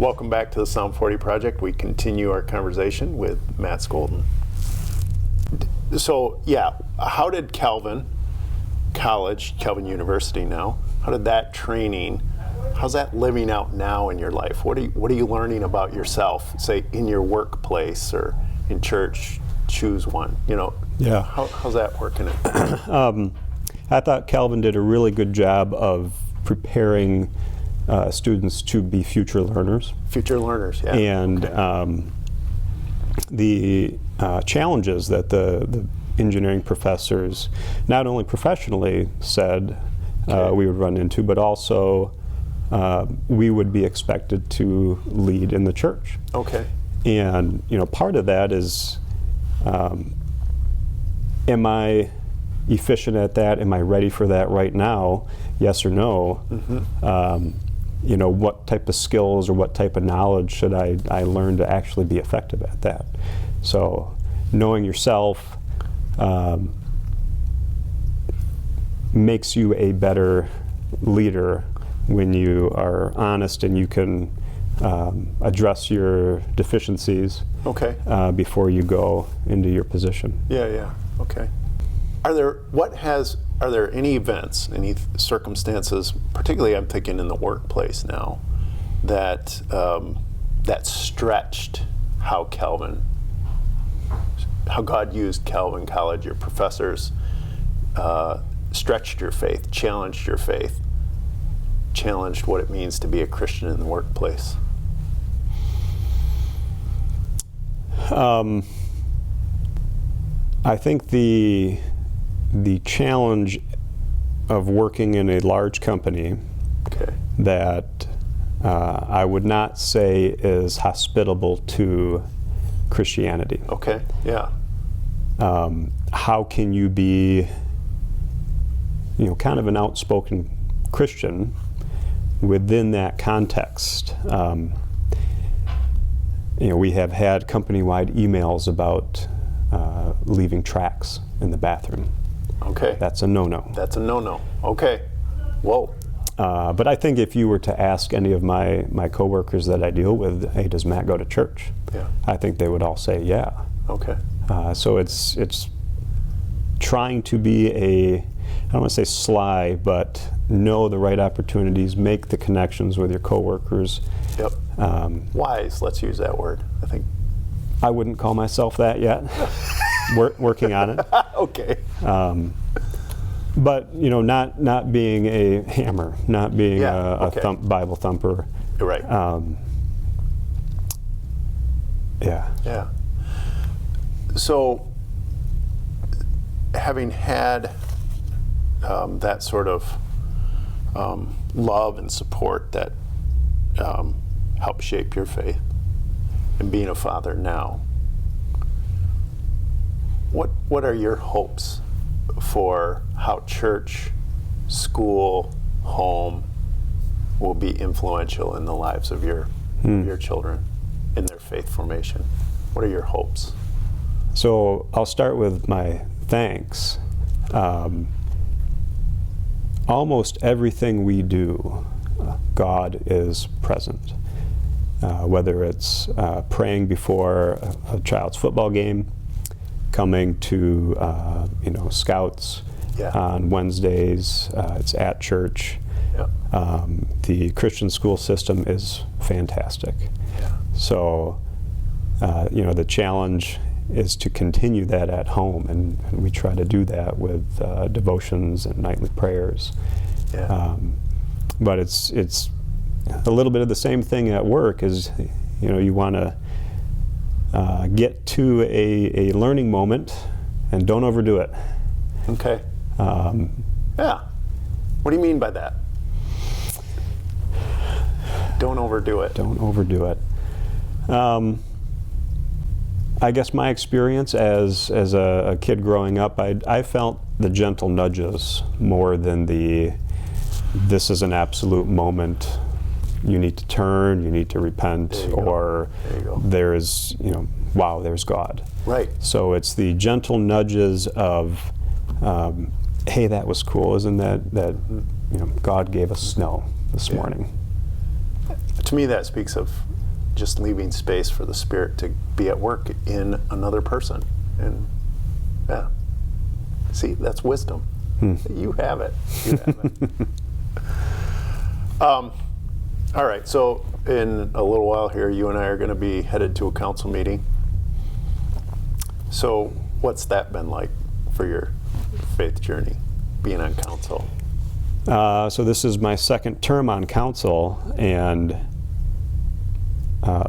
Welcome back to the Psalm 40 Project. We continue our conversation with Matt Scholten. So, how did Calvin College, Calvin University now, how did that training, how's that living out now in your life? What are you learning about yourself, say, in your workplace or in church? Choose one, Yeah. How's that working? I thought Calvin did a really good job of preparing students to be future learners. Future learners, yeah. And the challenges that the engineering professors, not only professionally said we would run into, but also we would be expected to lead in the church. Okay. And part of that is, am I efficient at that? Am I ready for that right now? Yes or no? Mm-hmm. What type of skills or what type of knowledge should I learn to actually be effective at that? So knowing yourself makes you a better leader when you are honest and you can address your deficiencies before you go into your position. Yeah. Okay. Are there any events, any circumstances, particularly I'm thinking in the workplace now, that stretched how God used Calvin College, your professors, stretched your faith, challenged what it means to be a Christian in the workplace? I think the challenge of working in a large company that I would not say is hospitable to Christianity. Okay, yeah. How can you be, kind of an outspoken Christian within that context? We have had company-wide emails about leaving tracts in the bathroom. Okay. That's a no-no. That's a no-no. Okay. Whoa. But I think if you were to ask any of my coworkers that I deal with, hey, does Matt go to church? Yeah. I think they would all say, yeah. Okay. So it's trying to be I don't want to say sly, but know the right opportunities, make the connections with your coworkers. Yep. Wise, let's use that word, I think. I wouldn't call myself that yet. Working on it. Okay. But not being a hammer, not being a Bible thumper. You're right. Yeah. So, having had that sort of love and support that helped shape your faith, and being a father now, what are your hopes for how church, school, home will be influential in the lives of your children in their faith formation? What are your hopes? So I'll start with my thanks. Almost everything we do, God is present. Whether it's praying before a child's football game, coming to scouts on Wednesdays, it's at church. Yeah. The Christian school system is fantastic. Yeah. So the challenge is to continue that at home, and we try to do that with devotions and nightly prayers. Yeah. But it's a little bit of the same thing at work. Is you want to get to a learning moment and don't overdo it. Okay. Yeah. What do you mean by that? Don't overdo it. Don't overdo it. I guess my experience as a kid growing up, I felt the gentle nudges more than this is an absolute moment. You need to turn, you need to repent, or there's, wow, there's God. Right. So it's the gentle nudges of, hey, that was cool. Isn't that God gave us snow this morning? To me, that speaks of just leaving space for the Spirit to be at work in another person. And yeah, see, that's wisdom. You have it. You have it. All right, so in a little while here, you and I are going to be headed to a council meeting. So what's that been like for your faith journey, being on council? So this is my second term on council, and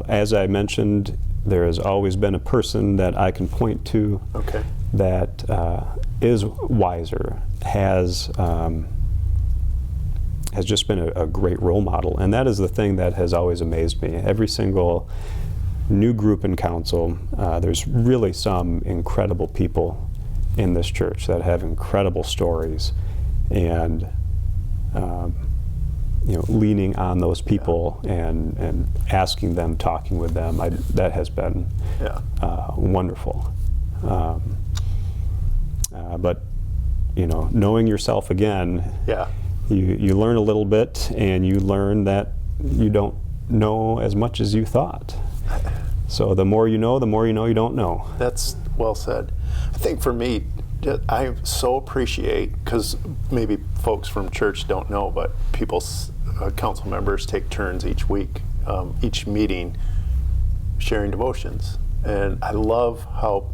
as I mentioned, there has always been a person that I can point to that is wiser, has just been a great role model, and that is the thing that has always amazed me. Every single new group in council, there's really some incredible people in this church that have incredible stories, and leaning on those people and asking them, talking with them, that has been wonderful. But knowing yourself again, you learn a little bit, and you learn that you don't know as much as you thought. So the more you know you don't know. That's well said. I think for me, I so appreciate, because maybe folks from church don't know, but council members take turns each week, each meeting, sharing devotions. And I love how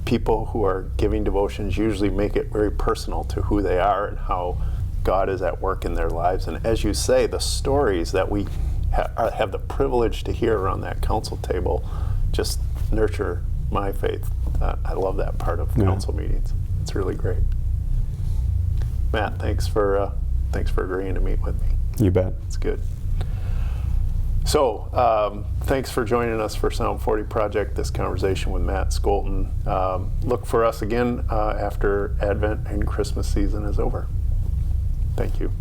people who are giving devotions usually make it very personal to who they are and how God is at work in their lives. And as you say, the stories that we have the privilege to hear around that council table just nurture my faith. I love that part of council meetings. It's really great. Matt, thanks for agreeing to meet with me. You bet. It's good. So, thanks for joining us for Psalm 40 Project, this conversation with Matt Scholten. Look for us again after Advent and Christmas season is over. Thank you.